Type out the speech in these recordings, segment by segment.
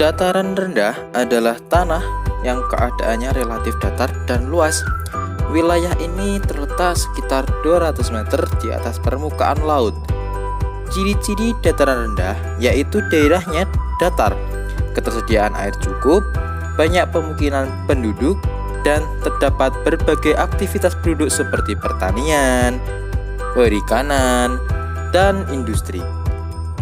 Dataran rendah adalah tanah yang keadaannya relatif datar dan luas. Wilayah ini terletak sekitar 200 meter di atas permukaan laut. Ciri-ciri dataran rendah yaitu daerahnya datar, ketersediaan air cukup, banyak pemukiman penduduk, dan terdapat berbagai aktivitas penduduk seperti pertanian, perikanan, dan industri.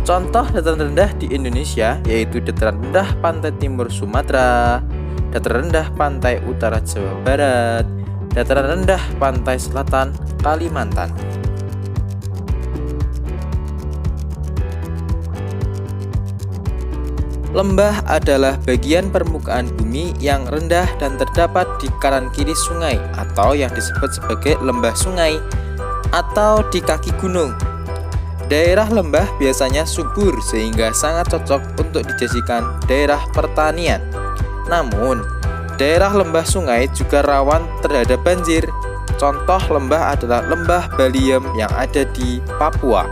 Contoh dataran rendah di Indonesia yaitu dataran rendah pantai timur Sumatera, dataran rendah pantai utara Jawa Barat, dataran rendah pantai selatan Kalimantan. Lembah adalah bagian permukaan bumi yang rendah dan terdapat di kanan kiri sungai atau yang disebut sebagai lembah sungai atau di kaki gunung. Daerah lembah biasanya subur sehingga sangat cocok untuk dijadikan daerah pertanian. Namun, daerah lembah sungai juga rawan terhadap banjir. Contoh lembah adalah lembah Baliem yang ada di Papua.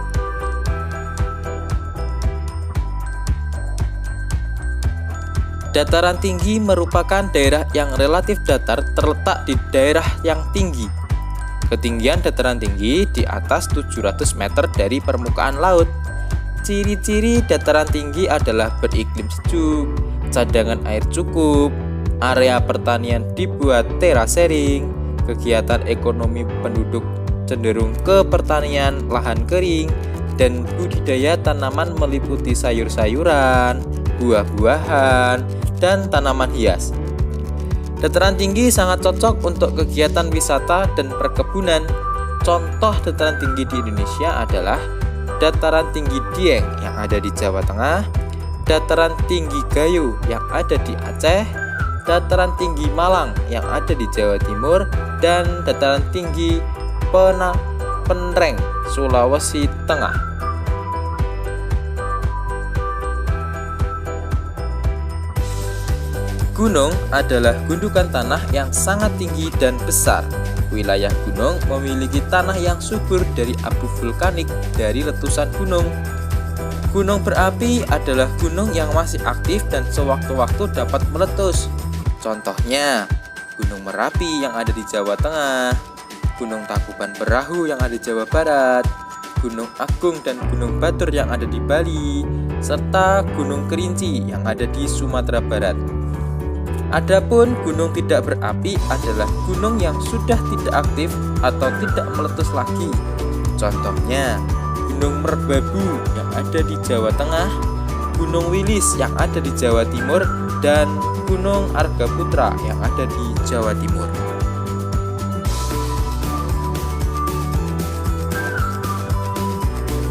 Dataran tinggi merupakan daerah yang relatif datar terletak di daerah yang tinggi. Ketinggian dataran tinggi di atas 700 meter dari permukaan laut. Ciri-ciri dataran tinggi adalah beriklim sejuk, cadangan air cukup, area pertanian dibuat terasering, kegiatan ekonomi penduduk cenderung ke pertanian lahan kering, dan budidaya tanaman meliputi sayur-sayuran, buah-buahan, dan tanaman hias. Dataran tinggi sangat cocok untuk kegiatan wisata dan perkebunan. Contoh dataran tinggi di Indonesia adalah dataran tinggi Dieng yang ada di Jawa Tengah, dataran tinggi Gayo yang ada di Aceh, dataran tinggi Malang yang ada di Jawa Timur, dan dataran tinggi Penreng, Sulawesi Tengah. Gunung adalah gundukan tanah yang sangat tinggi dan besar. Wilayah gunung memiliki tanah yang subur dari abu vulkanik dari letusan gunung. Gunung berapi adalah gunung yang masih aktif dan sewaktu-waktu dapat meletus. Contohnya, Gunung Merapi yang ada di Jawa Tengah, Gunung Tangkuban Perahu yang ada di Jawa Barat, Gunung Agung dan Gunung Batur yang ada di Bali, serta Gunung Kerinci yang ada di Sumatera Barat. Adapun gunung tidak berapi adalah gunung yang sudah tidak aktif atau tidak meletus lagi. Contohnya, Gunung Merbabu yang ada di Jawa Tengah, Gunung Wilis yang ada di Jawa Timur, dan Gunung Argaputra yang ada di Jawa Timur.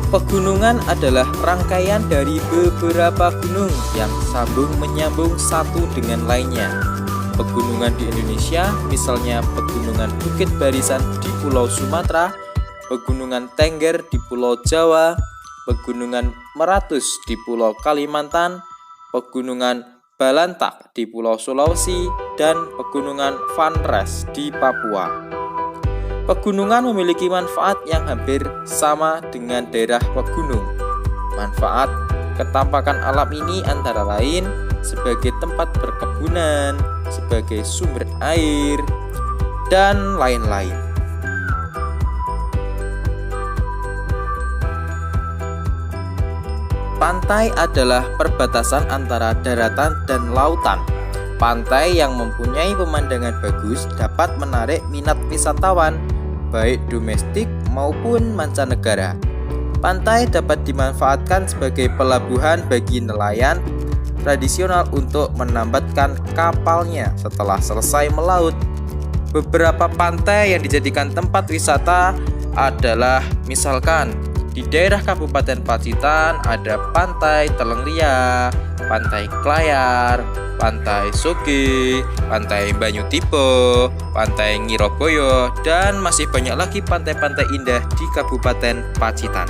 Pegunungan adalah rangkaian dari beberapa gunung yang sambung menyambung satu dengan lainnya. Pegunungan di Indonesia misalnya Pegunungan Bukit Barisan di Pulau Sumatera, Pegunungan Tengger di Pulau Jawa, Pegunungan Meratus di Pulau Kalimantan, Pegunungan Balantak di Pulau Sulawesi, dan Pegunungan Vanres di Papua. Pegunungan memiliki manfaat yang hampir sama dengan daerah pegunung. Manfaat ketampakan alam ini antara lain sebagai tempat perkebunan, sebagai sumber air, dan lain-lain. Pantai adalah perbatasan antara daratan dan lautan. Pantai yang mempunyai pemandangan bagus dapat menarik minat wisatawan, baik domestik maupun mancanegara. Pantai dapat dimanfaatkan sebagai pelabuhan bagi nelayan tradisional untuk menambatkan kapalnya setelah selesai melaut. Beberapa pantai yang dijadikan tempat wisata adalah misalkan di daerah Kabupaten Pacitan ada Pantai Telengria, Pantai Klayar, Pantai Soge, Pantai Banyutipe, Pantai Ngiroboyo, dan masih banyak lagi pantai-pantai indah di Kabupaten Pacitan.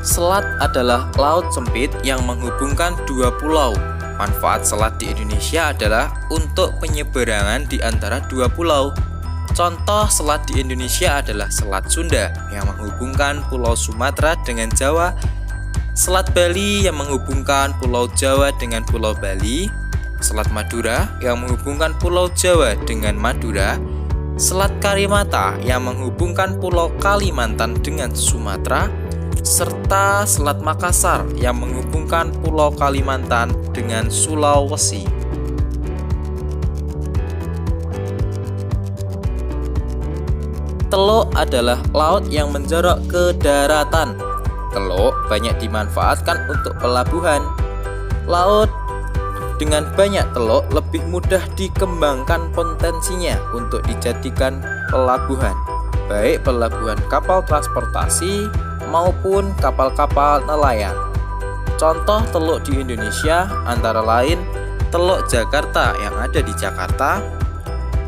Selat adalah laut sempit yang menghubungkan dua pulau. Manfaat selat di Indonesia adalah untuk penyeberangan di antara dua pulau. Contoh selat di Indonesia adalah Selat Sunda yang menghubungkan Pulau Sumatera dengan Jawa, Selat Bali yang menghubungkan Pulau Jawa dengan Pulau Bali, Selat Madura yang menghubungkan Pulau Jawa dengan Madura, Selat Karimata yang menghubungkan Pulau Kalimantan dengan Sumatera, serta Selat Makassar yang menghubungkan Pulau Kalimantan dengan Sulawesi. Teluk adalah laut yang menjorok ke daratan. Teluk banyak dimanfaatkan untuk pelabuhan. Laut dengan banyak teluk lebih mudah dikembangkan potensinya untuk dijadikan pelabuhan, baik pelabuhan kapal transportasi maupun kapal-kapal nelayan. Contoh teluk di Indonesia antara lain Teluk Jakarta yang ada di Jakarta,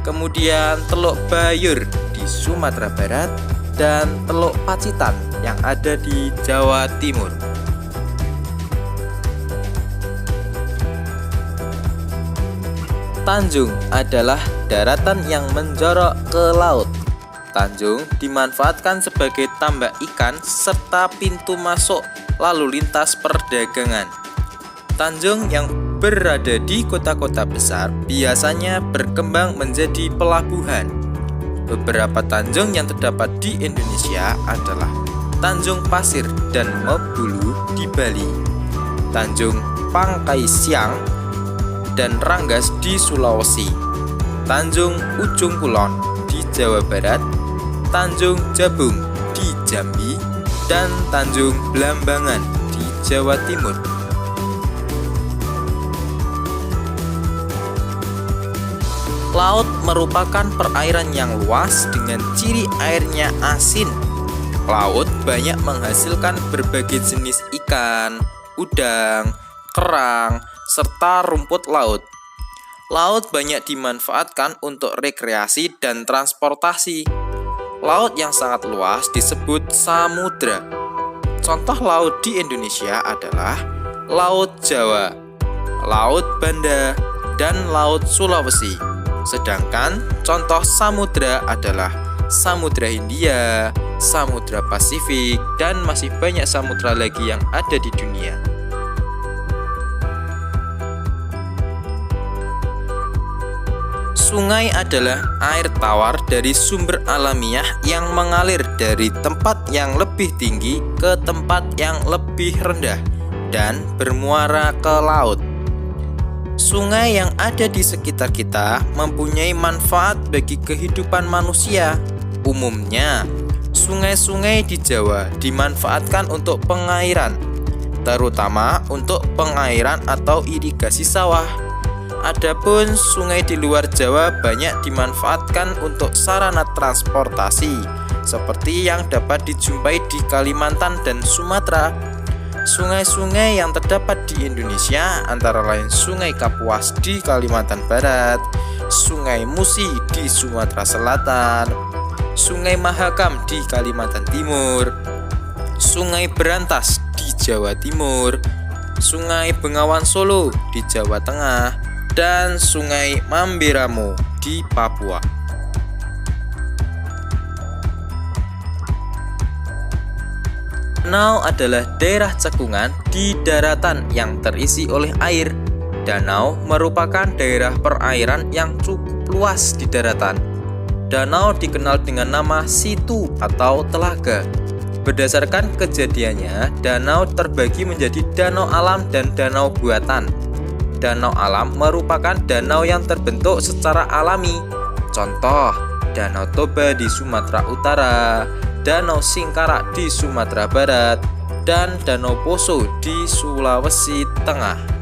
kemudian Teluk Bayur di Sumatera Barat, dan Teluk Pacitan yang ada di Jawa Timur. Tanjung adalah daratan yang menjorok ke laut. Tanjung dimanfaatkan sebagai tambak ikan serta pintu masuk lalu lintas perdagangan. Tanjung yang berada di kota-kota besar biasanya berkembang menjadi pelabuhan. Beberapa tanjung yang terdapat di Indonesia adalah Tanjung Pasir dan Mebulu di Bali, Tanjung Pangkai Siang dan Ranggas di Sulawesi, Tanjung Ujung Kulon di Jawa Barat, Tanjung Jabung di Jambi, dan Tanjung Blambangan di Jawa Timur. Laut merupakan perairan yang luas dengan ciri airnya asin. Laut banyak menghasilkan berbagai jenis ikan, udang, kerang, serta rumput laut. Laut banyak dimanfaatkan untuk rekreasi dan transportasi. Laut yang sangat luas disebut samudra. Contoh laut di Indonesia adalah Laut Jawa, Laut Banda, dan Laut Sulawesi. Sedangkan contoh samudra adalah Samudra Hindia, Samudra Pasifik, dan masih banyak samudra lagi yang ada di dunia. Sungai adalah air tawar dari sumber alamiah yang mengalir dari tempat yang lebih tinggi ke tempat yang lebih rendah dan bermuara ke laut. Sungai yang ada di sekitar kita mempunyai manfaat bagi kehidupan manusia. Umumnya, sungai-sungai di Jawa dimanfaatkan untuk pengairan, terutama untuk pengairan atau irigasi sawah. Adapun sungai di luar Jawa banyak dimanfaatkan untuk sarana transportasi, seperti yang dapat dijumpai di Kalimantan dan Sumatera. Sungai-sungai yang terdapat di Indonesia antara lain Sungai Kapuas di Kalimantan Barat, Sungai Musi di Sumatera Selatan, Sungai Mahakam di Kalimantan Timur, Sungai Berantas di Jawa Timur, Sungai Bengawan Solo di Jawa Tengah, dan Sungai Mamberamo di Papua. Danau adalah daerah cekungan di daratan yang terisi oleh air. Danau merupakan daerah perairan yang cukup luas di daratan. Danau dikenal dengan nama situ atau telaga. Berdasarkan kejadiannya, danau terbagi menjadi danau alam dan danau buatan. Danau alam merupakan danau yang terbentuk secara alami. Contoh, Danau Toba di Sumatera Utara, Danau Singkarak di Sumatera Barat, dan Danau Poso di Sulawesi Tengah.